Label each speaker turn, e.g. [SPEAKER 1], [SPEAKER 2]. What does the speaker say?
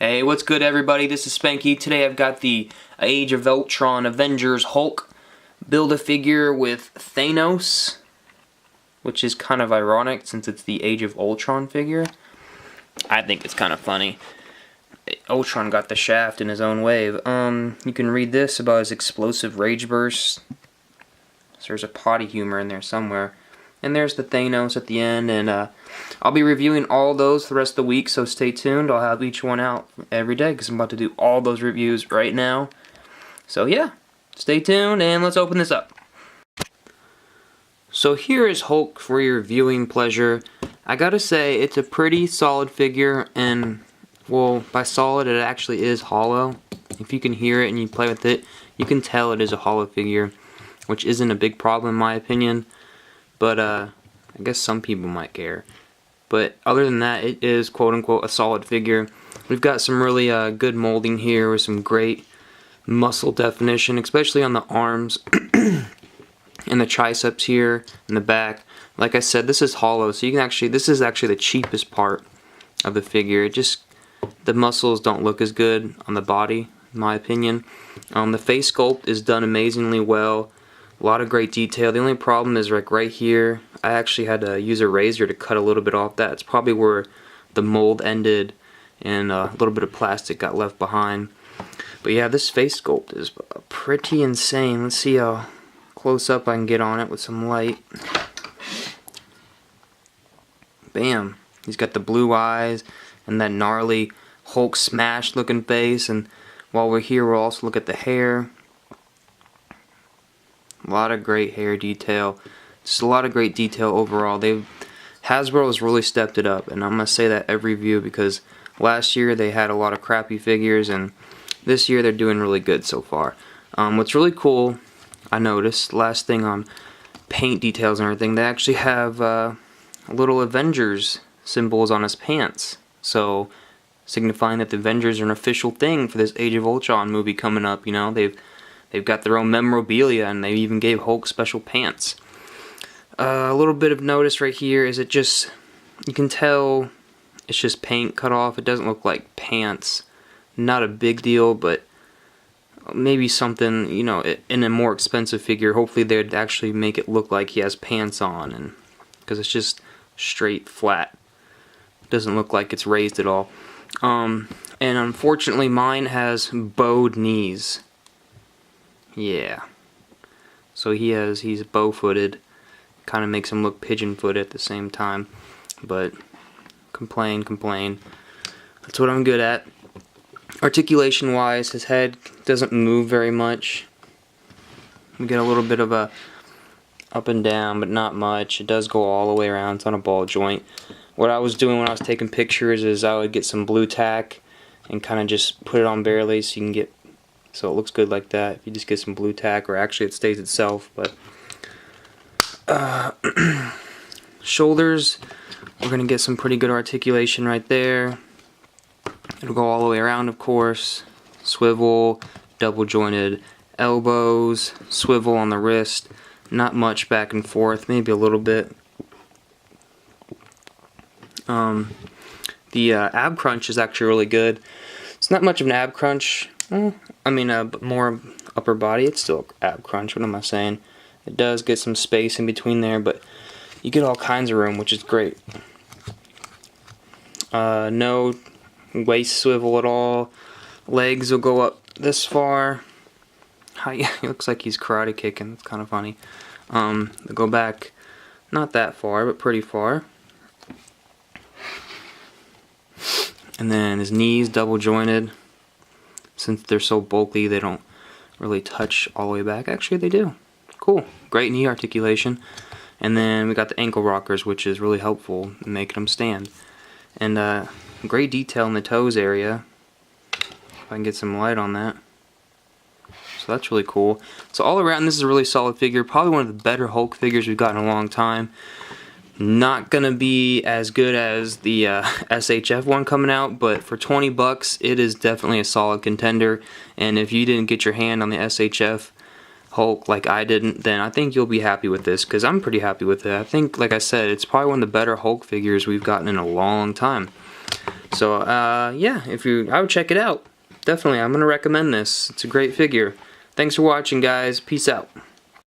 [SPEAKER 1] Hey, what's good everybody? This is Spanky. Today I've got the Age of Ultron Avengers Hulk Build-A-Figure with Thanos, which is kind of ironic since it's the Age of Ultron figure. I think it's kind of funny. Ultron got the shaft in his own wave. You can read this about his explosive rage bursts. So there's a potty humor in there somewhere. And there's the Thanos at the end, and I'll be reviewing all those the rest of the week, so stay tuned. I'll have each one out every day, because I'm about to do all those reviews right now. So yeah, stay tuned, and let's open this up. So here is Hulk for your viewing pleasure. I gotta say, it's a pretty solid figure, and, well, by solid, it actually is hollow. If you can hear it and you play with it, you can tell it is a hollow figure, which isn't a big problem in my opinion. But I guess some people might care. But other than that, it is quote-unquote a solid figure. We've got some really good molding here with some great muscle definition, especially on the arms and the triceps here in the back. Like I said, this is hollow, so you can actually, this is actually the cheapest part of the figure. It just, the muscles don't look as good on the body, in my opinion. The face sculpt is done amazingly well. A lot of great detail. The only problem is like right here, I actually had to use a razor to cut a little bit off that. It's probably where the mold ended and a little bit of plastic got left behind. But yeah, this face sculpt is pretty insane. Let's see how close up I can get on it with some light. Bam. He's got the blue eyes and that gnarly Hulk smash looking face. And while we're here, we'll also look at the hair. A lot of great hair detail. Just a lot of great detail overall. Hasbro has really stepped it up, and I'm gonna say that every review because last year they had a lot of crappy figures, and this year they're doing really good so far. What's really cool, I noticed, last thing on paint details and everything, they actually have little Avengers symbols on his pants. So signifying that the Avengers are an official thing for this Age of Ultron movie coming up. You know, they've got their own memorabilia, and they even gave Hulk special pants. A little bit of notice right here is it just, you can tell it's just paint cut off. It doesn't look like pants. Not a big deal, but maybe something, you know, in a more expensive figure, hopefully they'd actually make it look like he has pants on, and because it's just straight flat. It doesn't look like it's raised at all. And unfortunately mine has bowed knees. Yeah, so he's bow-footed. Kind of makes him look pigeon-footed at the same time, but complain. That's what I'm good at. Articulation-wise, his head doesn't move very much. We get a little bit of a up and down, but not much. It does go all the way around. It's on a ball joint. What I was doing when I was taking pictures is I would get some blue tack and kind of just put it on barely so you can get, so it looks good like that. If you just get some blue tack, or actually it stays itself. But shoulders, we're gonna get some pretty good articulation right there. It'll go all the way around, of course. Swivel, double jointed elbows, swivel on the wrist. Not much back and forth, maybe a little bit. The ab crunch is actually really good. It's not much of an ab crunch. More upper body. It's still ab crunch. What am I saying? It does get some space in between there, but you get all kinds of room, which is great. No waist swivel at all. Legs will go up this far. He looks like he's karate kicking. It's kind of funny. They'll go back not that far, but pretty far. And then his knees double jointed. Since they're so bulky, they don't really touch all the way back. Actually, they do. Cool. Great knee articulation. And then we got the ankle rockers, which is really helpful in making them stand. And great detail in the toes area. If I can get some light on that. So that's really cool. So all around, this is a really solid figure. Probably one of the better Hulk figures we've got in a long time. Not gonna be as good as the SHF one coming out, but for 20 bucks, it is definitely a solid contender. And if you didn't get your hand on the SHF Hulk like I didn't, then I think you'll be happy with this, because I'm pretty happy with it. I think, like I said, it's probably one of the better Hulk figures we've gotten in a long time. So yeah, I would check it out. Definitely, I'm gonna recommend this. It's a great figure. Thanks for watching, guys. Peace out.